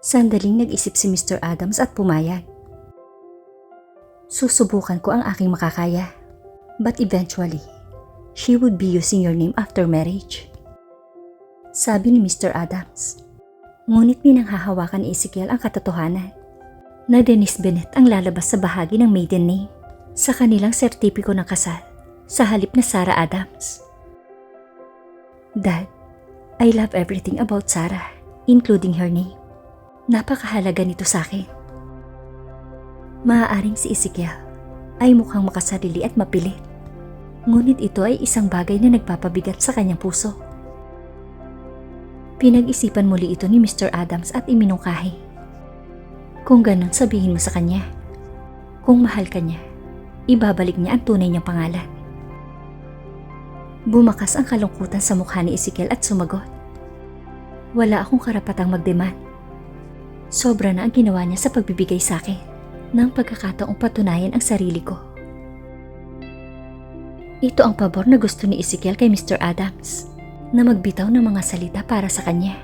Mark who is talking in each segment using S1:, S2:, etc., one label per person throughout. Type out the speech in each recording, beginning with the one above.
S1: Sandaling nag-isip si Mr. Adams at pumayag. Susubukan ko ang aking makakaya. But eventually, she would be using your name after marriage. Sabi ni Mr. Adams. Ngunit minanghahawakan ni Ezekiel ang katotohanan na Denise Bennett ang lalabas sa bahagi ng maiden name sa kanilang sertipiko ng kasal sa halip na Sarah Adams. Dad, I love everything about Sarah, including her name. Napakahalaga nito sa akin. Maaaring si Ezekiel ay mukhang makasarili at mapilit. Ngunit ito ay isang bagay na nagpapabigat sa kanyang puso. Pinag-isipan muli ito ni Mr. Adams at iminungkahi. Kung ganun, sabihin mo sa kanya. Kung mahal ka niya, ibabalik niya ang tunay niyang pangalan. Bumakas ang kalungkutan sa mukha ni Ezekiel at sumagot. Wala akong karapatang magdemand. Sobra na ang ginawa niya sa pagbibigay sa akin ng pagkakataong patunayan ang sarili ko. Ito ang pabor na gusto ni Ezekiel kay Mr. Adams, na magbitaw ng mga salita para sa kanya.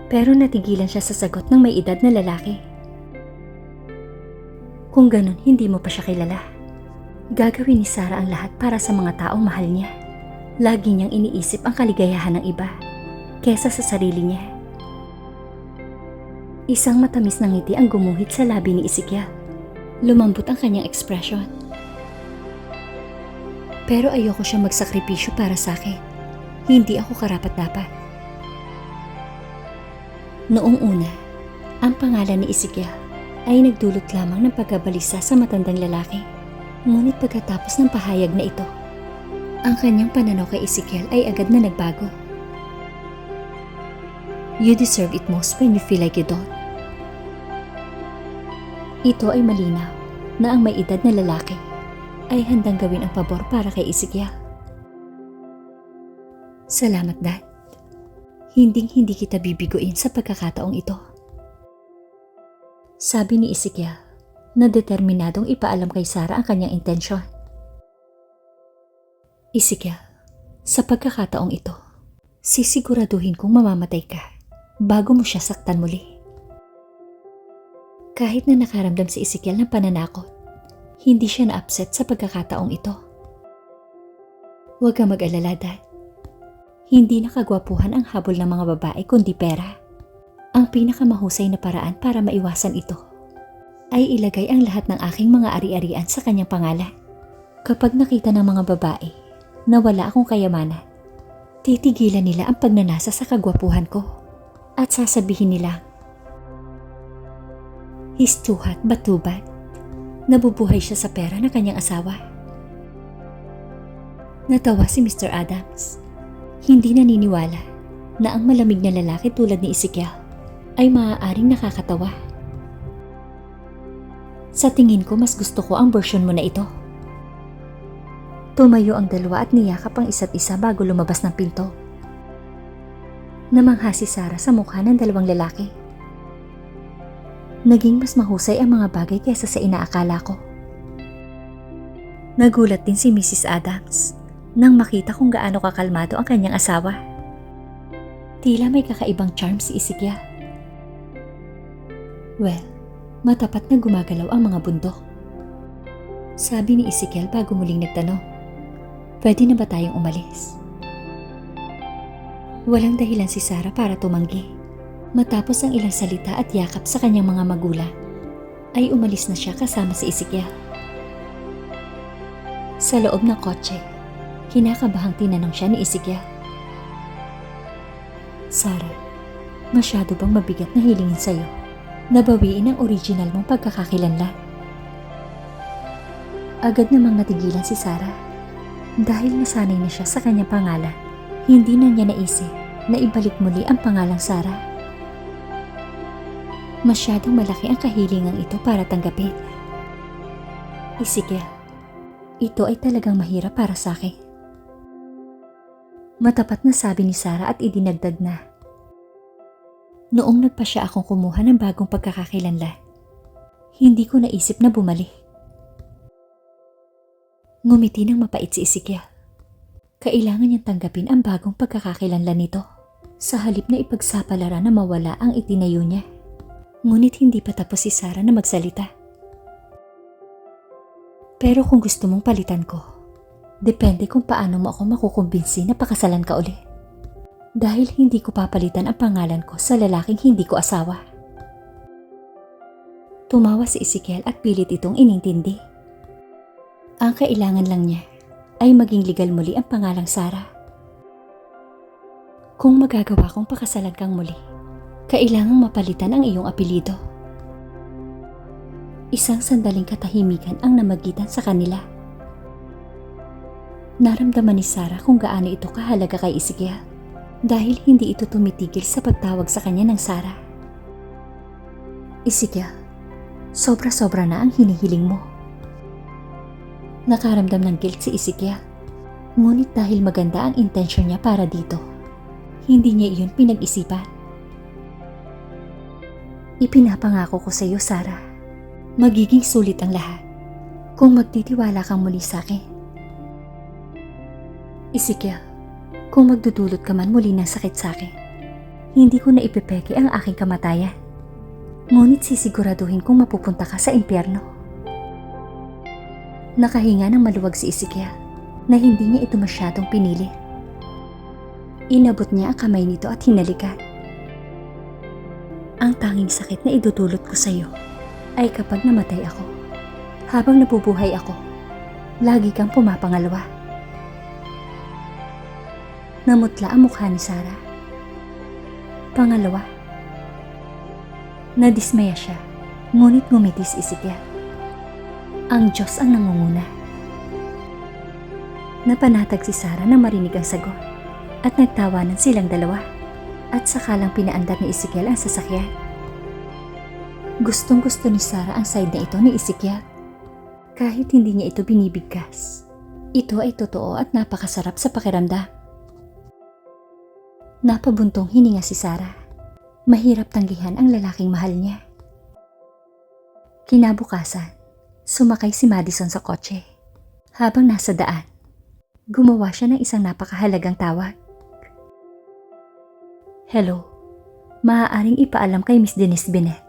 S1: Pero natigilan siya sa sagot ng may edad na lalaki. Kung ganun, hindi mo pa siya kilala. Gagawin ni Sarah ang lahat para sa mga taong mahal niya. Lagi niyang iniisip ang kaligayahan ng iba kesa sa sarili niya. Isang matamis na ngiti ang gumuhit sa labi ni Ezekiel. Lumambot ang kanyang ekspresyon. Pero ayoko siya magsakripisyo para sa akin. Hindi ako karapat-dapat. Noong una, ang pangalan ni Ezekiel ay nagdulot lamang ng pagkabalisa sa matandang lalaki. Ngunit pagkatapos ng pahayag na ito, ang kanyang pananaw kay Ezekiel ay agad na nagbago. You deserve it most when you feel like you don't. Ito ay malinaw na ang may edad na lalaki ay handang gawin ang pabor para kay Ezekiel. Salamat, Dad. Hinding-hindi kita bibiguin sa pagkakataong ito. Sabi ni Ezekiel na determinadong ipaalam kay Sarah ang kanyang intensyon. Ezekiel, sa pagkakataong ito, sisiguraduhin kong mamamatay ka bago mo siya saktan muli. Kahit na nakaramdam si Ezekiel ng pananakot, hindi siya na-upset sa pagkakataong ito. Huwag kang mag-alala, Dad. Hindi nakagwapuhan ang habol ng mga babae kundi pera. Ang pinakamahusay na paraan para maiwasan ito ay ilagay ang lahat ng aking mga ari-arian sa kanyang pangalan. Kapag nakita ng mga babae na wala akong kayamanan, titigilan nila ang pagnanasa sa kagwapuhan ko at sasabihin nila, he's too hot but too bad. Nabubuhay siya sa pera ng kanyang asawa. Natawa si Mr. Adams. Hindi naniniwala na ang malamig na lalaki tulad ni Ezekiel ay maaaring nakakatawa. Sa tingin ko, mas gusto ko ang version mo na ito. Tumayo ang dalawa at niyakap ang isa't isa bago lumabas ng pinto. Namangha si Sarah sa mukha ng dalawang lalaki. Naging mas mahusay ang mga bagay kaysa sa inaakala ko. Nagulat din si Mrs. Adams nang makita kung gaano kakalmado ang kanyang asawa. Tila may kakaibang charm si Ezekiel. Well, matapat na gumagalaw ang mga bundok. Sabi ni Ezekiel bago muling nagtanong, pwede na ba tayong umalis? Walang dahilan si Sarah para tumanggi. Matapos ang ilang salita at yakap sa kanyang mga magulang, ay umalis na siya kasama si Ezekiel. Sa loob ng kotse, kinakabahang tinanong siya ni Ezekiel. Sarah, masyado bang mabigat na hilingin sa'yo na bawiin ang original mong pagkakakilanlan? Agad namang natigilan si Sarah. Dahil nasanay na siya sa kanyang pangalan, hindi na niya naisip na ibalik muli ang pangalang Sarah. Masyadong malaki ang kahilingang ito para tanggapin. Ezekiel, ito ay talagang mahirap para sa akin. Matapat na sabi ni Sarah at idinagdag na, noong nagpasya akong kumuha ng bagong pagkakakilanlan, hindi ko naisip na bumalik. Ngumiti ng mapait si Ezekiel. Kailangan niyang tanggapin ang bagong pagkakakilanlan nito sa halip na ipagsapalaran na mawala ang itinayo niya. Ngunit hindi pa tapos si Sarah na magsalita. Pero kung gusto mong palitan ko, depende kung paano mo ako makukumbinsi na pakasalan ka uli. Dahil hindi ko papalitan ang pangalan ko sa lalaking hindi ko asawa. Tumawa si Ezekiel at pilit itong inintindi. Ang kailangan lang niya ay maging legal muli ang pangalang Sarah. Kung magagawa kong pakasalan kang muli, kailangang mapalitan ang iyong apelido. Isang sandaling katahimikan ang namagitan sa kanila. Naramdaman ni Sarah kung gaano ito kahalaga kay Ezekiel dahil hindi ito tumitigil sa pagtawag sa kanya ng Sarah. Ezekiel, sobra-sobra na ang hinihiling mo. Nakaramdam ng guilt si Ezekiel, ngunit dahil maganda ang intensyon niya para dito, hindi niya iyon pinag-isipan. Ipinapangako ko sa iyo, Sarah, magiging sulit ang lahat kung magtitiwala kang muli sa akin. Ezekiel, kung magdudulot ka man muli ng sakit sa akin, hindi ko na ipepeke ang aking kamatayan. Ngunit sisiguraduhin kong mapupunta ka sa impyerno. Nakahinga ng maluwag si Ezekiel na hindi niya ito masyadong pinili. Inabot niya ang kamay nito at hinalikan. Ang tanging sakit na idudulot ko sa iyo ay kapag namatay ako. Habang nabubuhay ako, lagi kang pumapangalawa. Namutla ang mukha ni Sarah. Pangalawa. Nadismaya siya, ngunit ngumiti si Ezekiel. Ang Diyos ang nangunguna. Napanatag si Sarah na marinig ang sagot at nagtawanan silang dalawa at sakalang pinaandar ni Ezekiel ang sasakyan. Gustong-gusto ni Sarah ang side na ito ni Ezekiel. Kahit hindi niya ito binibigkas, ito ay totoo at napakasarap sa pakiramdam. Napabuntong hininga si Sarah. Mahirap tanggihan ang lalaking mahal niya. Kinabukasan, sumakay si Madison sa kotse. Habang nasa daan, gumawa siya ng isang napakahalagang tawag. Hello, maaaring ipaalam kay Miss Denise Bennett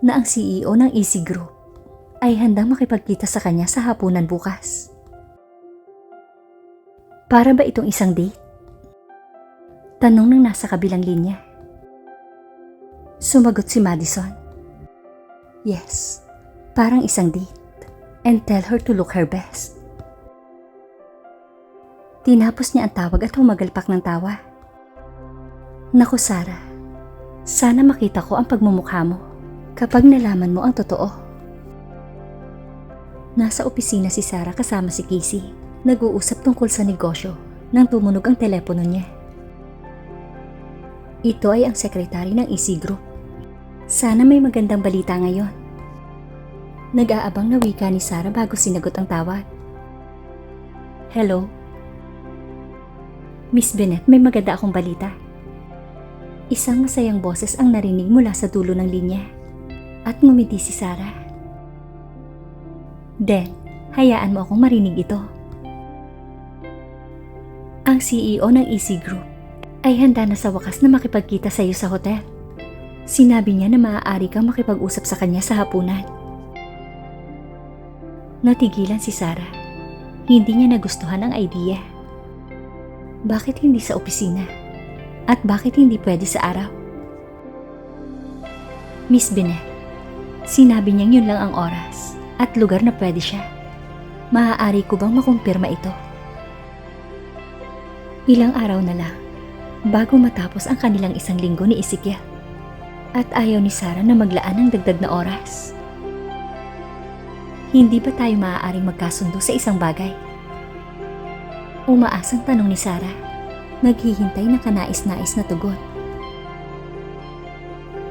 S1: na ang CEO ng EC Group ay handang makipagkita sa kanya sa hapunan bukas. Para ba itong isang date? Tanong ng nasa kabilang linya. Sumagot si Madison. Yes, parang isang date. And tell her to look her best. Tinapos niya ang tawag at humagalpak ng tawa. Naku Sarah, sana makita ko ang pagmumukha mo kapag nalaman mo ang totoo. Nasa opisina si Sarah kasama si Casey. Nag-uusap tungkol sa negosyo nang tumunog ang telepono niya. Ito ay ang sekretary ng EC Group. Sana may magandang balita ngayon. Nag-aabang na wika ni Sarah bago sinagot ang tawag. Hello? Miss Bennett, may maganda akong balita. Isang masayang boses ang narinig mula sa dulo ng linya. At ngumiti si Sarah. Den, hayaan mo akong marinig ito. Ang CEO ng EC Group ay handa na sa wakas na makipagkita sa iyo sa hotel. Sinabi niya na maaari kang makipag-usap sa kanya sa hapunan. Natigilan si Sarah. Hindi niya nagustuhan ang idea. Bakit hindi sa opisina? At bakit hindi pwede sa araw? Miss Bennett, sinabi niyang yun lang ang oras at lugar na pwede siya. Maaari ko bang makumpirma ito? Ilang araw na lang bago matapos ang kanilang isang linggo ni Ezekiel. At ayaw ni Sarah na maglaan ng dagdag na oras. Hindi ba tayo maaaring magkasundo sa isang bagay? Umaasang tanong ni Sarah. Naghihintay ng kanais-nais na tugon.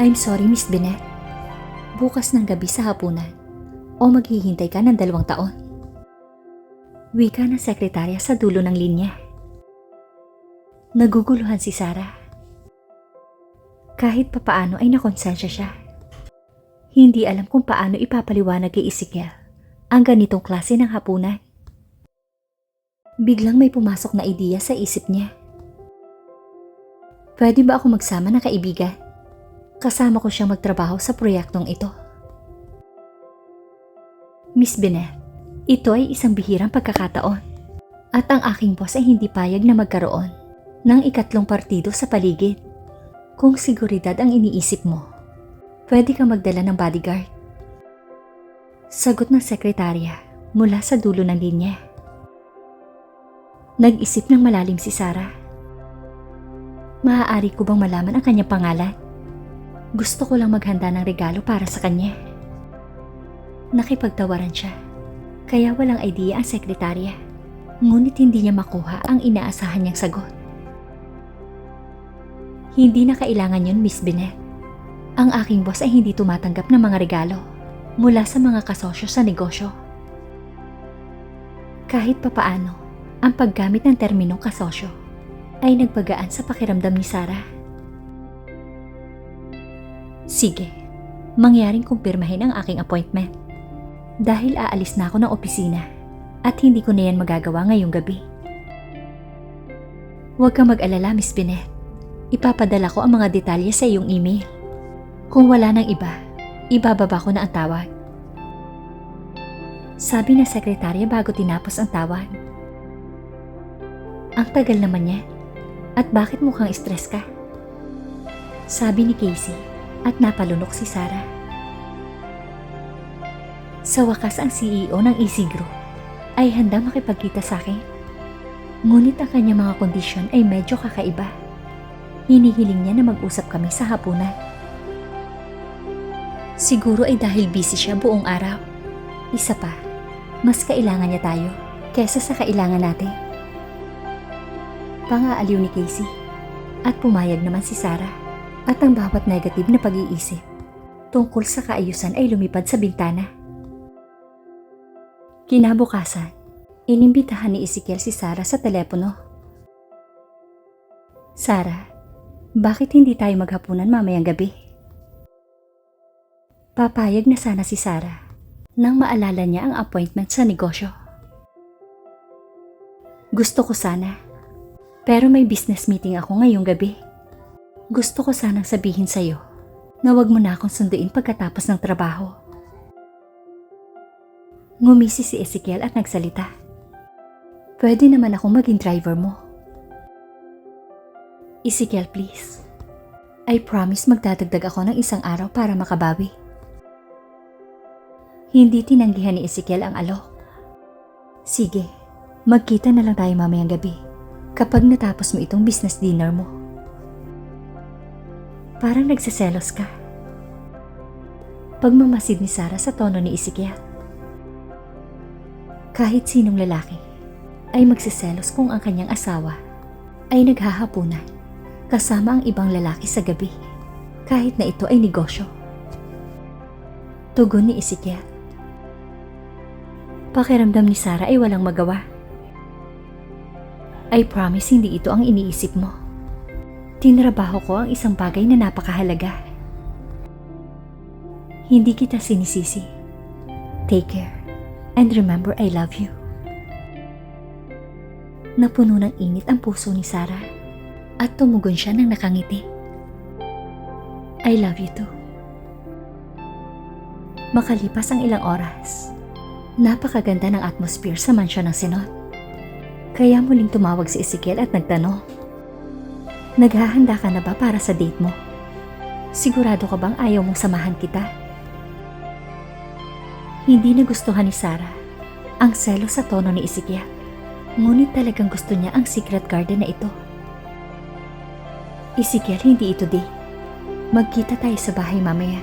S1: I'm sorry, Miss Bennett. Bukas ng gabi sa hapunan o maghihintay ka ng 2 taon. Wika ng sekretarya sa dulo ng linya. Naguguluhan si Sarah. Kahit papaano ay nakonsensya siya. Hindi alam kung paano ipapaliwanag kay Ezekiel ang ganitong klase ng hapunan. Biglang may pumasok na ideya sa isip niya. Pwede ba ako magsama ng kaibigan? Kasama ko siyang magtrabaho sa proyektong ito. Miss Bennett, ito ay isang bihirang pagkakataon. At ang aking boss ay hindi payag na magkaroon ng ikatlong partido sa paligid. Kung seguridad ang iniisip mo, pwede kang magdala ng bodyguard. Sagot ng sekretarya mula sa dulo ng linya. Nag-isip ng malalim si Sarah. Maaari ko bang malaman ang kanyang pangalan? Gusto ko lang maghanda ng regalo para sa kanya. Nakipagtawaran siya, kaya walang idea ang sekretarya. Ngunit hindi niya makuha ang inaasahan niyang sagot. Hindi na kailangan yun, Miss Bennett. Ang aking boss ay hindi tumatanggap ng mga regalo mula sa mga kasosyo sa negosyo. Kahit papaano, ang paggamit ng terminong kasosyo ay nagpagaan sa pakiramdam ni Sarah. Sige, mangyaring kumpirmahin ang aking appointment. Dahil aalis na ako ng opisina at hindi ko na yan magagawa ngayong gabi. Huwag kang mag-alala, Miss Bennett. Ipapadala ko ang mga detalye sa iyong email. Kung wala nang iba, ibababa ko na ang tawag. Sabi ng sekretarya bago tinapos ang tawag. Ang tagal naman niya. At bakit mukhang stress ka? Sabi ni Casey at napalunok si Sarah. Sa wakas ang CEO ng EC Group ay handang makipagkita sa akin. Ngunit ang kanyang mga kondisyon ay medyo kakaiba. Hinihiling niya na mag-usap kami sa hapunan. Siguro ay dahil busy siya buong araw. Isa pa, mas kailangan niya tayo kesa sa kailangan natin. Pangaaliw ni Casey at pumayag naman si Sarah at ang bawat negative na pag-iisip tungkol sa kaayusan ay lumipad sa bintana. Kinabukasan, inimbitahan ni Ezekiel si Sarah sa telepono. Sarah, bakit hindi tayo maghapunan mamayang gabi? Papayag na sana si Sarah nang maalala niya ang appointment sa negosyo. Gusto ko sana. Pero may business meeting ako ngayong gabi. Gusto ko sanang sabihin sa'yo na wag mo na akong sunduin pagkatapos ng trabaho. Ngumisi si Ezekiel at nagsalita. Pwede naman akong maging driver mo. Ezekiel, please. I promise magdadagdag ako ng isang araw para makabawi. Hindi tinanggihan ni Ezekiel ang alok. Sige, magkita na lang tayo mamayang gabi. Kapag natapos mo itong business dinner mo. Parang nagsiselos ka. Pagmamasid ni Sarah sa tono ni Ezekiel. Kahit sinong lalaki ay magsiselos kung ang kanyang asawa ay naghahapunan kasama ang ibang lalaki sa gabi, kahit na ito ay negosyo. Tugon ni Ezekiel. Pakiramdam ni Sarah ay walang magawa. I promise hindi ito ang iniisip mo. Tinrabaho ko ang isang bagay na napakahalaga. Hindi kita sinisisi. Take care. And remember, I love you. Napuno ng init ang puso ni Sarah at tumugon siya ng nakangiti. I love you too. Makalipas ang ilang oras, napakaganda ng atmosphere sa mansyon ng Senot. Kaya muling tumawag si Ezekiel at nagtanong, naghahanda ka na ba para sa date mo? Sigurado ka bang ayaw mong samahan kita? Hindi nagustuhan ni Sarah ang selo sa tono ni Ezekiel, ngunit talagang gusto niya ang secret garden na ito. Ezekiel, hindi ito date. Magkita tayo sa bahay mamaya.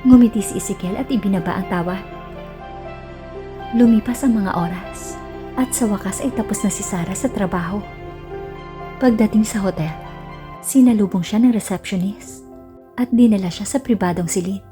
S1: Ngumiti si Ezekiel at ibinaba ang tawa. Lumipas ang mga oras. At sa wakas ay tapos na si Sarah sa trabaho. Pagdating sa hotel, sinalubong siya ng receptionist at dinala siya sa pribadong silid.